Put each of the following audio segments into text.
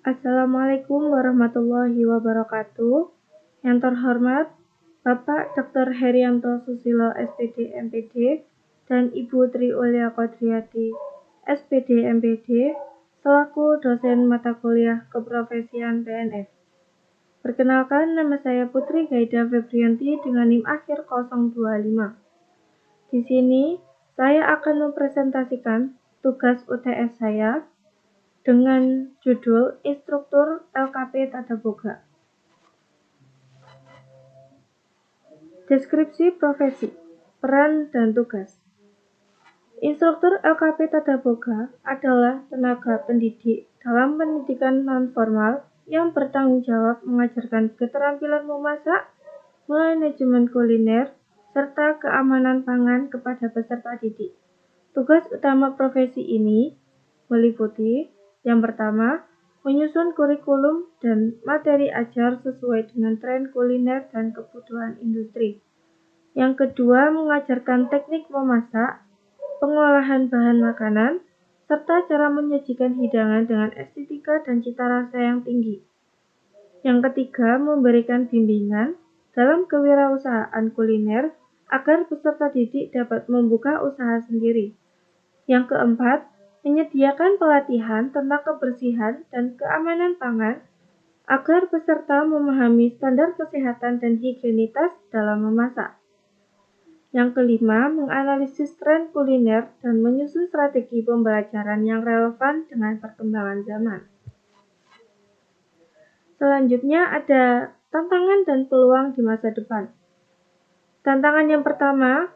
Assalamualaikum warahmatullahi wabarakatuh. Yang terhormat Bapak Dr. Herianto Susilo SPD MPD dan Ibu Tri Ulia Kodriati SPD MPD selaku dosen mata kuliah keprofesian PNS. Perkenalkan, nama saya Putri Gaida Febrianti dengan NIM akhir 025. Di sini saya akan mempresentasikan tugas UTS saya dengan judul Instruktur LKP Tata Boga. Deskripsi profesi, peran dan tugas. Instruktur LKP Tata Boga adalah tenaga pendidik dalam pendidikan non-formal yang bertanggung jawab mengajarkan keterampilan memasak, manajemen kuliner, serta keamanan pangan kepada peserta didik. Tugas utama profesi ini meliputi yang pertama, menyusun kurikulum dan materi ajar sesuai dengan tren kuliner dan kebutuhan industri. Yang kedua, mengajarkan teknik memasak, pengolahan bahan makanan, serta cara menyajikan hidangan dengan estetika dan cita rasa yang tinggi. Yang ketiga, memberikan bimbingan dalam kewirausahaan kuliner agar peserta didik dapat membuka usaha sendiri. Yang keempat, menyediakan pelatihan tentang kebersihan dan keamanan pangan agar peserta memahami standar kesehatan dan higienitas dalam memasak. Yang kelima, menganalisis tren kuliner dan menyusun strategi pembelajaran yang relevan dengan perkembangan zaman. Selanjutnya ada tantangan dan peluang di masa depan. Tantangan yang pertama,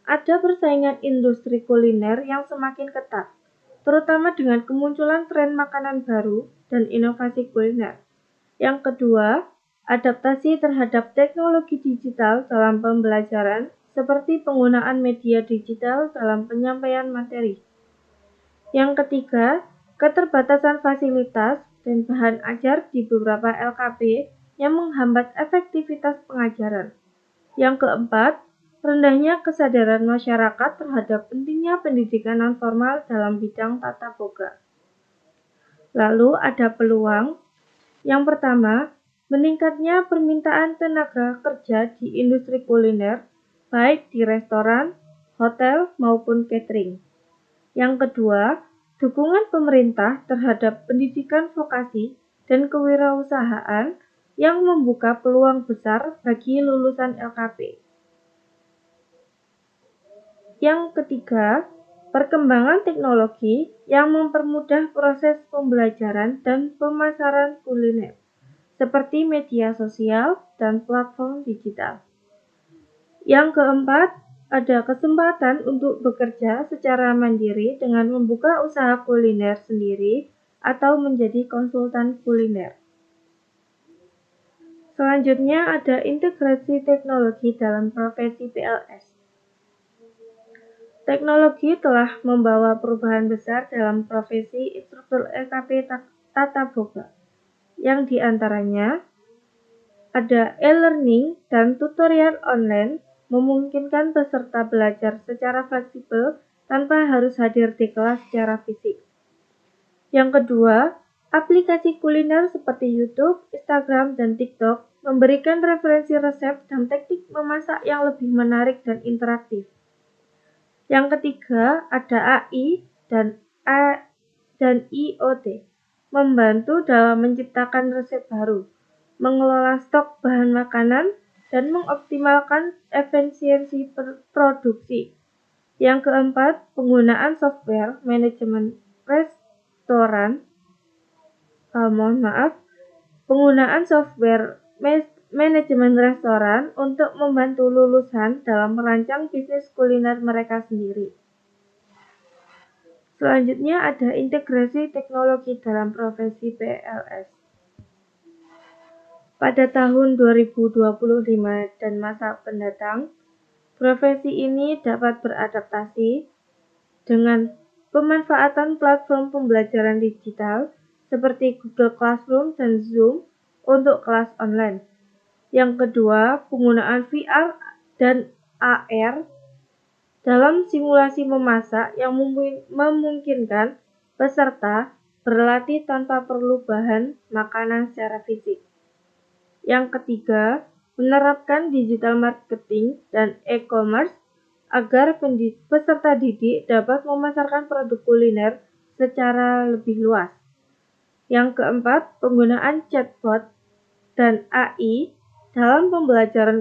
ada persaingan industri kuliner yang semakin ketat, terutama dengan kemunculan tren makanan baru dan inovasi kuliner. Yang kedua, adaptasi terhadap teknologi digital dalam pembelajaran, seperti penggunaan media digital dalam penyampaian materi. Yang ketiga, keterbatasan fasilitas dan bahan ajar di beberapa LKP yang menghambat efektivitas pengajaran. Yang keempat, rendahnya kesadaran masyarakat terhadap pentingnya pendidikan non-formal dalam bidang tata boga. Lalu ada peluang. Yang pertama, meningkatnya permintaan tenaga kerja di industri kuliner, baik di restoran, hotel, maupun catering. Yang kedua, dukungan pemerintah terhadap pendidikan vokasi dan kewirausahaan yang membuka peluang besar bagi lulusan LKP. Yang ketiga, perkembangan teknologi yang mempermudah proses pembelajaran dan pemasaran kuliner, seperti media sosial dan platform digital. Yang keempat, ada kesempatan untuk bekerja secara mandiri dengan membuka usaha kuliner sendiri atau menjadi konsultan kuliner. Selanjutnya ada integrasi teknologi dalam profesi PLS. Teknologi telah membawa perubahan besar dalam profesi instruktur LKP Tata Boga, yang diantaranya ada e-learning dan tutorial online memungkinkan peserta belajar secara fleksibel tanpa harus hadir di kelas secara fisik. Yang kedua, aplikasi kuliner seperti YouTube, Instagram, dan TikTok memberikan referensi resep dan teknik memasak yang lebih menarik dan interaktif. Yang ketiga, ada AI dan IoT, membantu dalam menciptakan resep baru, mengelola stok bahan makanan, dan mengoptimalkan efisiensi produksi. Yang keempat, penggunaan software manajemen restoran. Penggunaan software manajemen restoran untuk membantu lulusan dalam merancang bisnis kuliner mereka sendiri. Selanjutnya ada integrasi teknologi dalam profesi PLS. Pada tahun 2025 dan masa pendatang, profesi ini dapat beradaptasi dengan pemanfaatan platform pembelajaran digital seperti Google Classroom dan Zoom untuk kelas online. Yang kedua, penggunaan VR dan AR dalam simulasi memasak yang memungkinkan peserta berlatih tanpa perlu bahan makanan secara fisik. Yang ketiga, menerapkan digital marketing dan e-commerce agar peserta didik dapat memasarkan produk kuliner secara lebih luas. Yang keempat, penggunaan chatbot dan AI dalam pembelajaran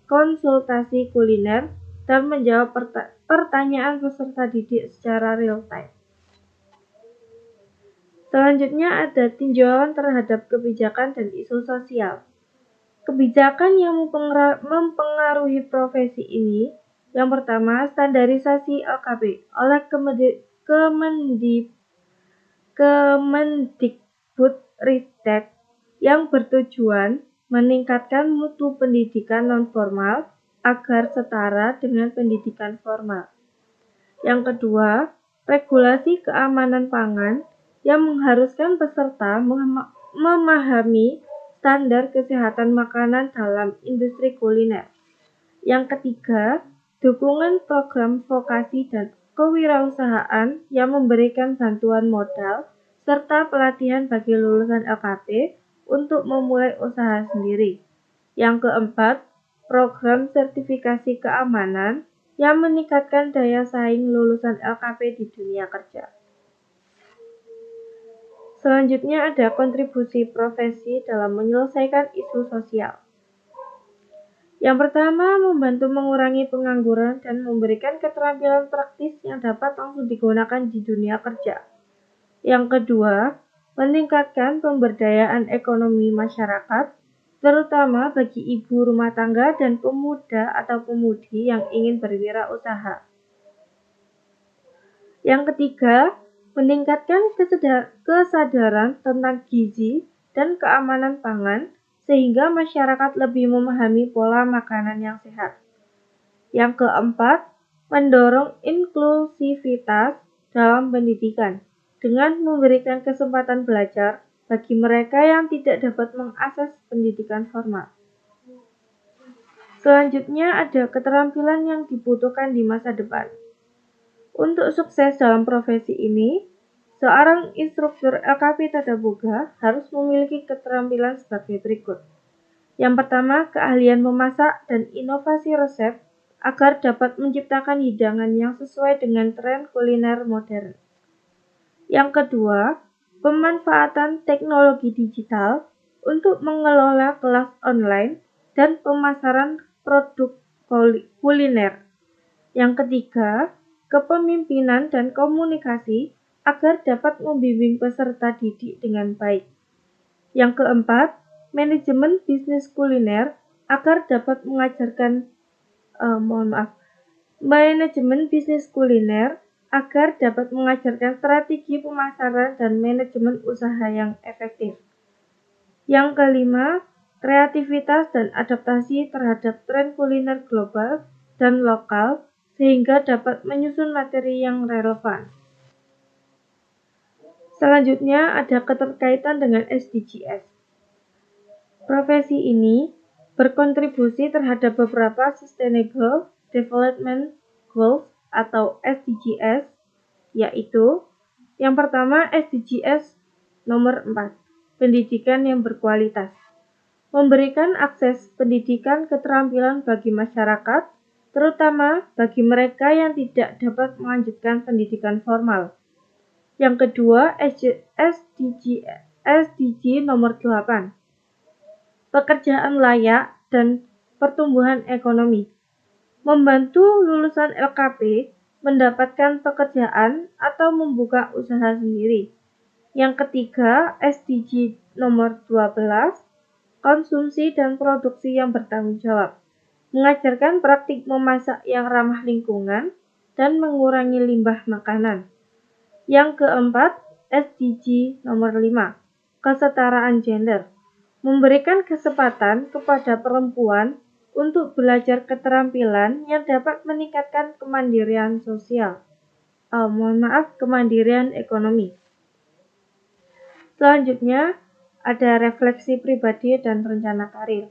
konsultasi kuliner dan menjawab pertanyaan peserta didik secara real time. Selanjutnya ada tinjauan terhadap kebijakan dan isu sosial. Kebijakan yang mempengaruhi profesi ini, yang pertama, standarisasi LKP oleh Kemendikbudristek yang bertujuan meningkatkan mutu pendidikan non-formal agar setara dengan pendidikan formal. Yang kedua, regulasi keamanan pangan yang mengharuskan peserta memahami standar kesehatan makanan dalam industri kuliner. Yang ketiga, dukungan program vokasi dan kewirausahaan yang memberikan bantuan modal serta pelatihan bagi lulusan LKP untuk memulai usaha sendiri. Yang keempat, program sertifikasi keamanan yang meningkatkan daya saing lulusan LKP di dunia kerja. Selanjutnya ada kontribusi profesi dalam menyelesaikan isu sosial. Yang pertama, membantu mengurangi pengangguran dan memberikan keterampilan praktis yang dapat langsung digunakan di dunia kerja. Yang kedua, meningkatkan pemberdayaan ekonomi masyarakat, terutama bagi ibu rumah tangga dan pemuda atau pemudi yang ingin berwirausaha. Yang ketiga, meningkatkan kesadaran tentang gizi dan keamanan pangan sehingga masyarakat lebih memahami pola makanan yang sehat. Yang keempat, mendorong inklusivitas dalam pendidikan dengan memberikan kesempatan belajar bagi mereka yang tidak dapat mengakses pendidikan formal. Selanjutnya ada keterampilan yang dibutuhkan di masa depan. Untuk sukses dalam profesi ini, seorang instruktur LKP Tadaboga harus memiliki keterampilan sebagai berikut. Yang pertama, keahlian memasak dan inovasi resep agar dapat menciptakan hidangan yang sesuai dengan tren kuliner modern. Yang kedua, pemanfaatan teknologi digital untuk mengelola kelas online dan pemasaran produk kuliner. Yang ketiga, kepemimpinan dan komunikasi agar dapat membimbing peserta didik dengan baik. Yang keempat, manajemen bisnis kuliner agar dapat mengajarkan strategi pemasaran dan manajemen usaha yang efektif. Yang kelima, kreativitas dan adaptasi terhadap tren kuliner global dan lokal sehingga dapat menyusun materi yang relevan. Selanjutnya ada keterkaitan dengan SDGs. Profesi ini berkontribusi terhadap beberapa Sustainable Development Goals atau SDGs, yaitu yang pertama SDGs nomor 4, pendidikan yang berkualitas. Memberikan akses pendidikan keterampilan bagi masyarakat, terutama bagi mereka yang tidak dapat melanjutkan pendidikan formal. Yang kedua, SDG nomor 8, pekerjaan layak dan pertumbuhan ekonomi. Membantu lulusan LKP mendapatkan pekerjaan atau membuka usaha sendiri. Yang ketiga, SDG nomor 12, konsumsi dan produksi yang bertanggung jawab. Mengajarkan praktik memasak yang ramah lingkungan dan mengurangi limbah makanan. Yang keempat, SDG nomor 5, kesetaraan gender. Memberikan kesempatan kepada perempuan untuk belajar keterampilan yang dapat meningkatkan kemandirian sosial. Kemandirian ekonomi. Selanjutnya, ada refleksi pribadi dan rencana karir.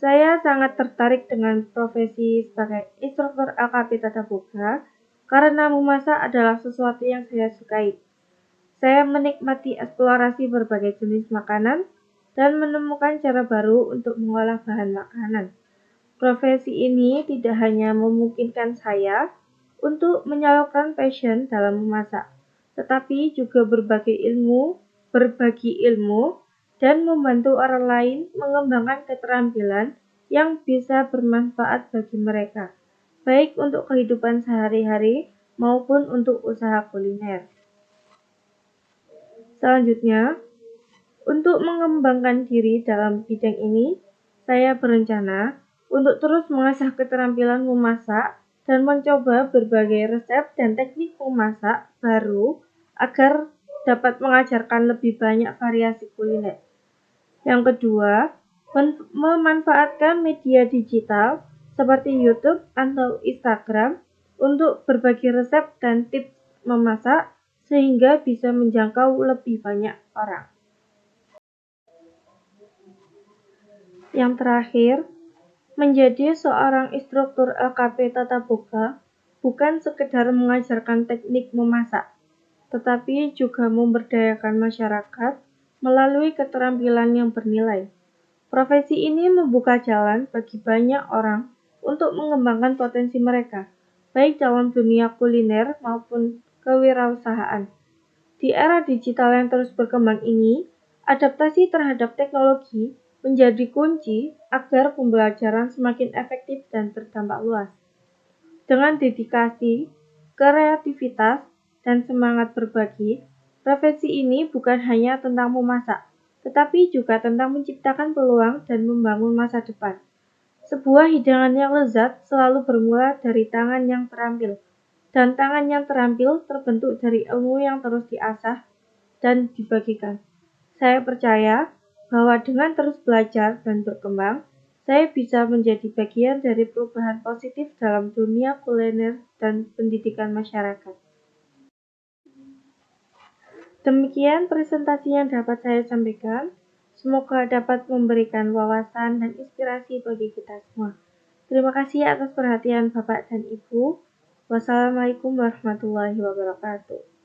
Saya sangat tertarik dengan profesi sebagai instruktur LKP Tadaboga karena memasak adalah sesuatu yang saya sukai. Saya menikmati eksplorasi berbagai jenis makanan dan menemukan cara baru untuk mengolah bahan makanan. Profesi ini tidak hanya memungkinkan saya untuk menyalurkan passion dalam memasak, tetapi juga berbagi ilmu, dan membantu orang lain mengembangkan keterampilan yang bisa bermanfaat bagi mereka, baik untuk kehidupan sehari-hari maupun untuk usaha kuliner. Selanjutnya, untuk mengembangkan diri dalam bidang ini, saya berencana untuk terus mengasah keterampilan memasak dan mencoba berbagai resep dan teknik memasak baru agar dapat mengajarkan lebih banyak variasi kuliner. Yang kedua, memanfaatkan media digital seperti YouTube atau Instagram untuk berbagi resep dan tips memasak sehingga bisa menjangkau lebih banyak orang. Yang terakhir, menjadi seorang instruktur LKP Tata Boga bukan sekedar mengajarkan teknik memasak, tetapi juga memberdayakan masyarakat melalui keterampilan yang bernilai. Profesi ini membuka jalan bagi banyak orang untuk mengembangkan potensi mereka, baik dalam dunia kuliner maupun kewirausahaan. Di era digital yang terus berkembang ini, adaptasi terhadap teknologi menjadi kunci agar pembelajaran semakin efektif dan berdampak luas. Dengan dedikasi, kreativitas, dan semangat berbagi, profesi ini bukan hanya tentang memasak, tetapi juga tentang menciptakan peluang dan membangun masa depan. Sebuah hidangan yang lezat selalu bermula dari tangan yang terampil, dan tangan yang terampil terbentuk dari ilmu yang terus diasah dan dibagikan. Saya percaya bahwa dengan terus belajar dan berkembang, saya bisa menjadi bagian dari perubahan positif dalam dunia kuliner dan pendidikan masyarakat. Demikian presentasi yang dapat saya sampaikan. Semoga dapat memberikan wawasan dan inspirasi bagi kita semua. Terima kasih atas perhatian Bapak dan Ibu. Wassalamualaikum warahmatullahi wabarakatuh.